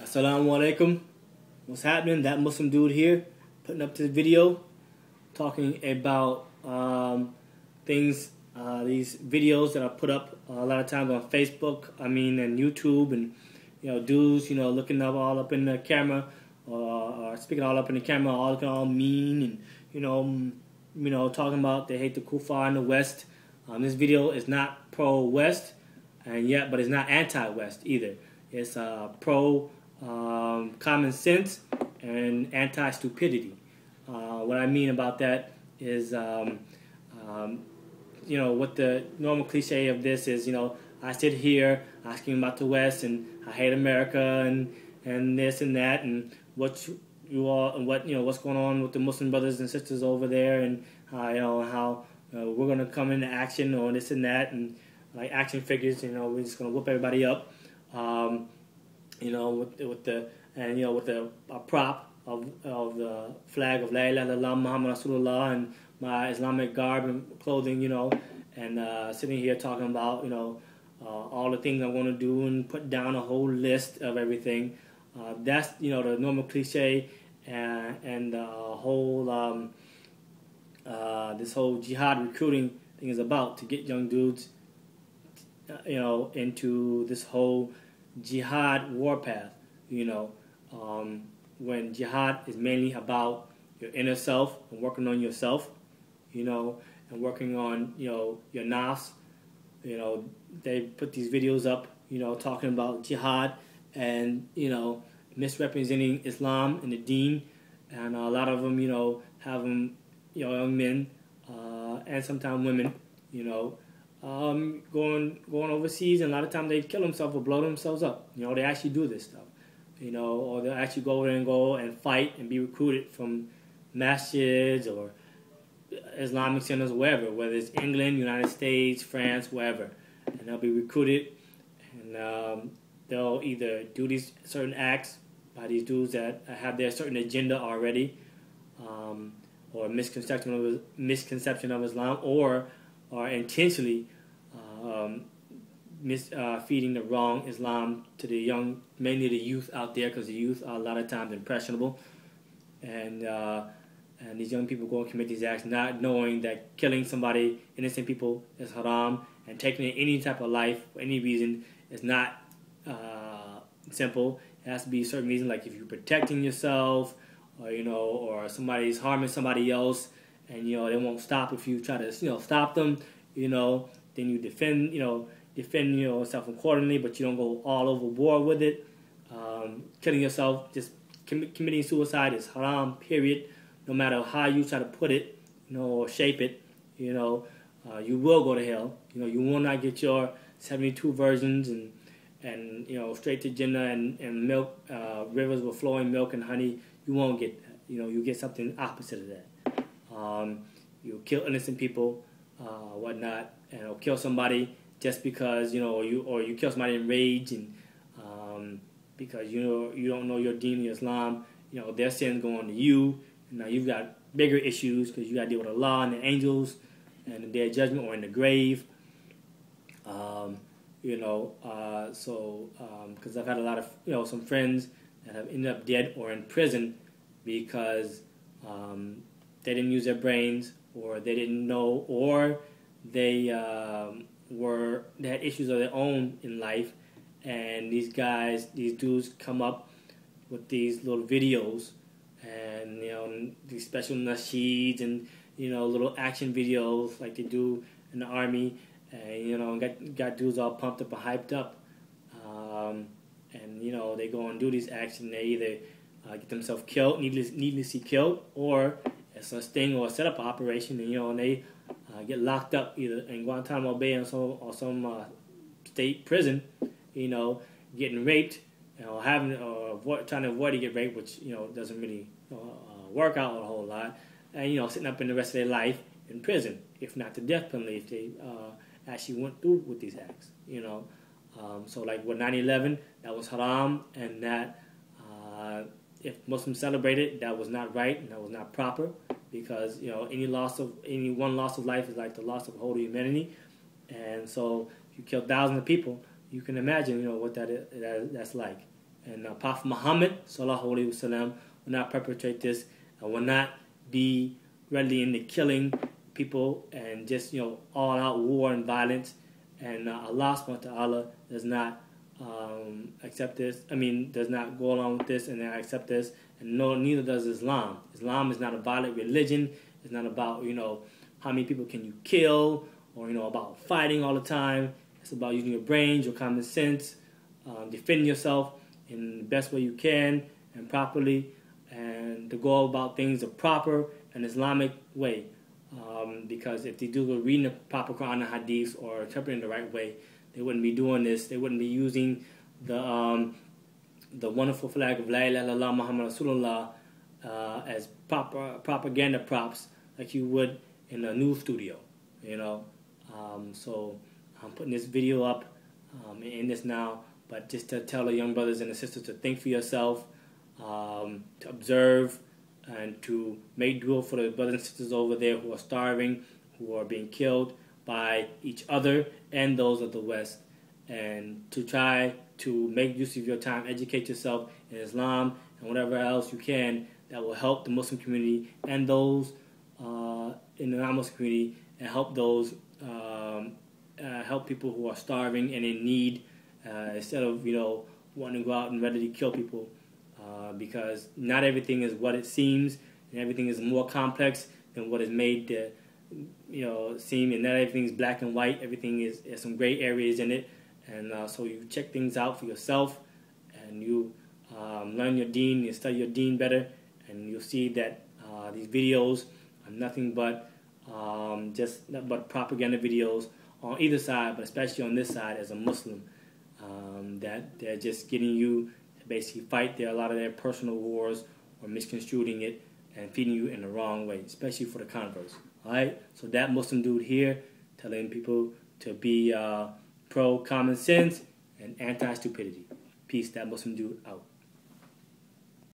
Assalamu alaikum. What's happening? That Muslim dude here putting up this video talking about things, these videos that I put up a lot of times on Facebook, and YouTube, and dudes, looking up all up in the camera, or speaking all up in the camera, all looking all mean, and talking about they hate the kuffar in the West. This video is not pro-West, but it's not anti-West either. It's pro common sense and anti-stupidity. What I mean about that is, what the normal cliche of this is, I sit here asking about the West and I hate America and this and that and what's going on with the Muslim brothers and sisters over there, and how we're gonna come into action or this and that, and like action figures, we're just gonna whoop everybody up. With the prop of the flag of La ilaha illallah Muhammad Rasulullah and my Islamic garb and clothing, and sitting here talking about all the things I'm going to do and put down a whole list of everything. That's the normal cliche, and the whole this whole jihad recruiting thing is about to get young dudes into this whole jihad warpath. When jihad is mainly about your inner self and working on yourself, and working on your nafs. They put these videos up, talking about jihad and misrepresenting Islam and the Deen, and a lot of them, have them, young men and sometimes women, going overseas, and a lot of times they kill themselves or blow themselves up. They actually do this stuff, or they'll actually go and fight and be recruited from masjids or Islamic centers, wherever, whether it's England, United States, France, wherever, and they'll be recruited, and they'll either do these certain acts by these dudes that have their certain agenda already, or misconception of Islam, or intentionally feeding the wrong Islam to the young, mainly the youth out there, because the youth are a lot of times impressionable, and these young people go and commit these acts not knowing that killing somebody, innocent people, is haram, and taking any type of life for any reason is not simple. It has to be a certain reason, like if you're protecting yourself, or somebody's harming somebody else, and they won't stop if you try to stop them. Then you defend yourself accordingly, but you don't go all overboard with it. Killing yourself, just committing suicide is haram, period. No matter how you try to put it, or shape it, you will go to hell. You will not get your 72 virgins and straight to Jannah and milk, rivers with flowing milk and honey. You won't get that. You get something opposite of that. You'll kill innocent people, whatnot, and you'll kill somebody just because or you kill somebody in rage, and because you don't know your deen, Islam. Their sins go on to you. Now you've got bigger issues because you got to deal with Allah and the angels and the day of judgment, or in the grave. Because I've had a lot of some friends that have ended up dead or in prison because they didn't use their brains, or they didn't know, or they had issues of their own in life, and these dudes come up with these little videos, and these special nasheeds and little action videos like they do in the army, and got dudes all pumped up and hyped up, and they go and do these acts, and they either get themselves killed, needlessly killed, or it's a sting or a setup operation, and they get locked up either in Guantanamo Bay or some state prison, getting raped, trying to avoid to get raped, which doesn't really work out a whole lot, and sitting up in the rest of their life in prison, if not the death penalty, if they actually went through with these acts. So like with 9/11, that was haram, and that if Muslims celebrated, that was not right and that was not proper, because any one loss of life is like the loss of whole humanity, and so if you kill thousands of people, you can imagine what that's like. And Prophet Muhammad sallallahu alaihi wasallam will not perpetrate this and will not be readily into killing people and just all out war and violence. And Allah subhanahu wa ta'ala does not accept this. Does not go along with this and accept this. And no, neither does Islam. Islam is not a violent religion. It's not about how many people can you kill, or about fighting all the time. It's about using your brains, your common sense, defending yourself in the best way you can and properly, and to go about things the proper and Islamic way. Because if they do go reading the proper Quran and Hadith or interpreting the right way, they wouldn't be doing this. They wouldn't be using the wonderful flag of La ilaha illallah Muhammad Rasulullah as propaganda props like you would in a news studio. So I'm putting this video up in this now, but just to tell the young brothers and the sisters to think for yourself, to observe, and to make dua for the brothers and sisters over there who are starving, who are being killed by each other and those of the West, and to try to make use of your time, educate yourself in Islam and whatever else you can that will help the Muslim community and those in the non-Muslim community, and help those help people who are starving and in need, instead of wanting to go out and readily kill people, because not everything is what it seems, and everything is more complex than what is made to seem, and not everything is black and white. Everything has some gray areas in it, and so you check things out for yourself, and you learn your deen, you study your deen better, and you'll see that these videos are nothing but propaganda videos on either side, but especially on this side as a Muslim, that they're just getting you to basically fight a lot of their personal wars, or misconstruing it and feeding you in the wrong way, especially for the converts. Alright, so that Muslim dude here telling people to be pro common sense and anti-stupidity. Peace, that Muslim dude out.